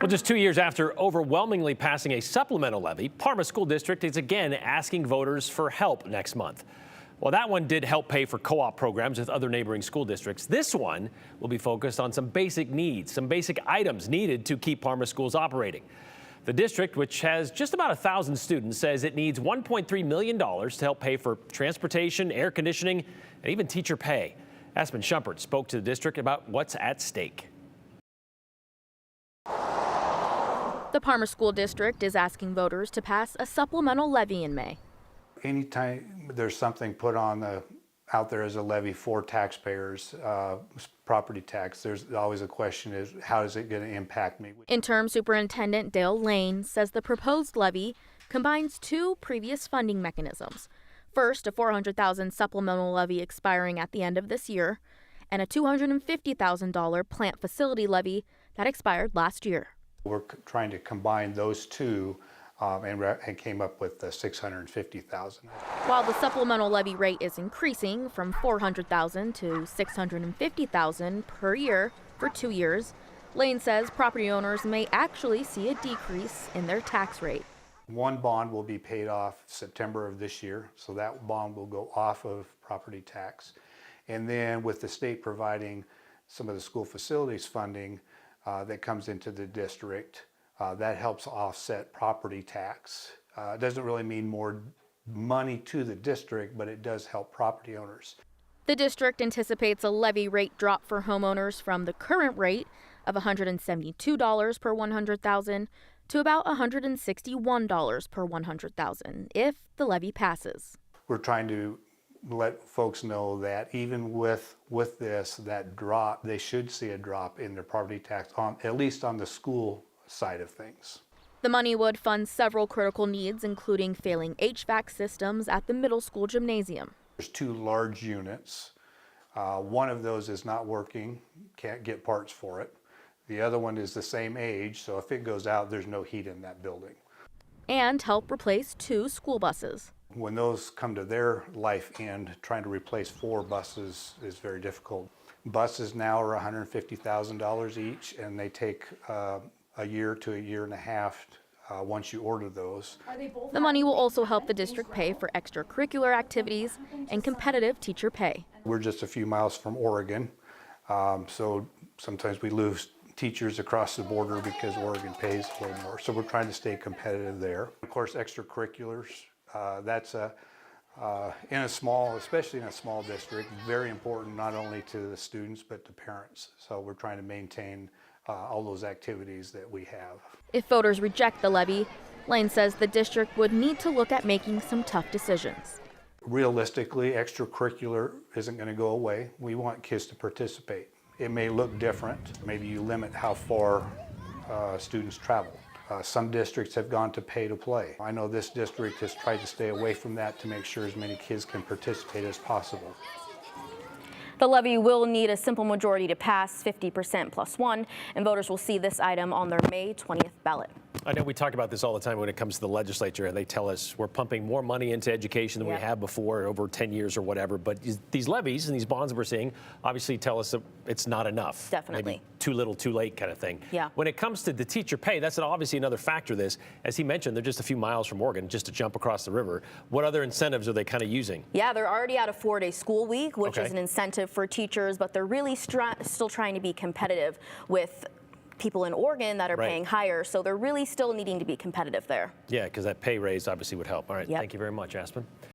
Well, just 2 years after overwhelmingly passing a supplemental levy, Parma School District is again asking voters for help next month. Well, that one did help pay for co-op programs with other neighboring school districts. This one will be focused on some basic needs, some basic items needed to keep Parma schools operating. The district, which has just about 1,000 students, says it needs $1.3 million to help pay for transportation, air conditioning, and even teacher pay. Aspen Shumpert spoke to the district about what's at stake. The Parma School District is asking voters to pass a supplemental levy in May. Anytime there's something put on out there as a levy for taxpayers, property tax, there's always a question is how is it going to impact me? Interim Superintendent Dale Lane says the proposed levy combines two previous funding mechanisms. First, a $400,000 supplemental levy expiring at the end of this year, and a $250,000 plant facility levy that expired last year. We're trying to combine those two and came up with $650,000. While the supplemental levy rate is increasing from $400,000 to $650,000 per year for 2 years, Lane says property owners may actually see a decrease in their tax rate. One bond will be paid off September of this year, so that bond will go off of property tax. And then with the state providing some of the school facilities funding that comes into the district, that helps offset property tax. It doesn't really mean more money to the district, but it does help property owners. The district anticipates a levy rate drop for homeowners from the current rate of $172 per $100,000 to about $161 per $100,000 if the levy passes. We're trying to let folks know that even with that drop, they should see a drop in their property tax, at least on the school side of things. The money would fund several critical needs, including failing HVAC systems at the middle school gymnasium. There's 2 large units. One of those is not working, can't get parts for it. The other one is the same age, so if it goes out, there's no heat in that building. And help replace 2 school buses. When those come to their life end, trying to replace 4 buses is very difficult. Buses now are $150,000 each, and they take a year to a year and a half once you order those. The money will also help the district pay for extracurricular activities and competitive teacher pay. We're just a few miles from Oregon, so sometimes we lose teachers across the border because Oregon pays a little more. So we're trying to stay competitive there. Of course, extracurriculars, that's especially in a small district, very important not only to the students but to parents. So we're trying to maintain all those activities that we have. If voters reject the levy, Lane says the district would need to look at making some tough decisions. Realistically, extracurricular isn't going to go away. We want kids to participate. It may look different. Maybe you limit how far students travel. Some districts have gone to pay to play. I know this district has tried to stay away from that to make sure as many kids can participate as possible. The levy will need a simple majority to pass, 50% plus 1, and voters will see this item on their May 20th ballot. I know we talk about this all the time when it comes to the legislature, and they tell us we're pumping more money into education than we have before, over 10 years or whatever. But these levies and these bonds that we're seeing obviously tell us that it's not enough. Definitely. Maybe too little, too late kind of thing. Yeah. When it comes to the teacher pay, that's obviously another factor of this. As he mentioned, they're just a few miles from Oregon, just to jump across the river. What other incentives are they kind of using? Yeah, they're already at a 4-day school week, which is an incentive for teachers, but they're really still trying to be competitive with people in Oregon that are paying higher, so they're really still needing to be competitive there. Yeah, because that pay raise obviously would help. All right, Yep. Thank you very much, Aspen.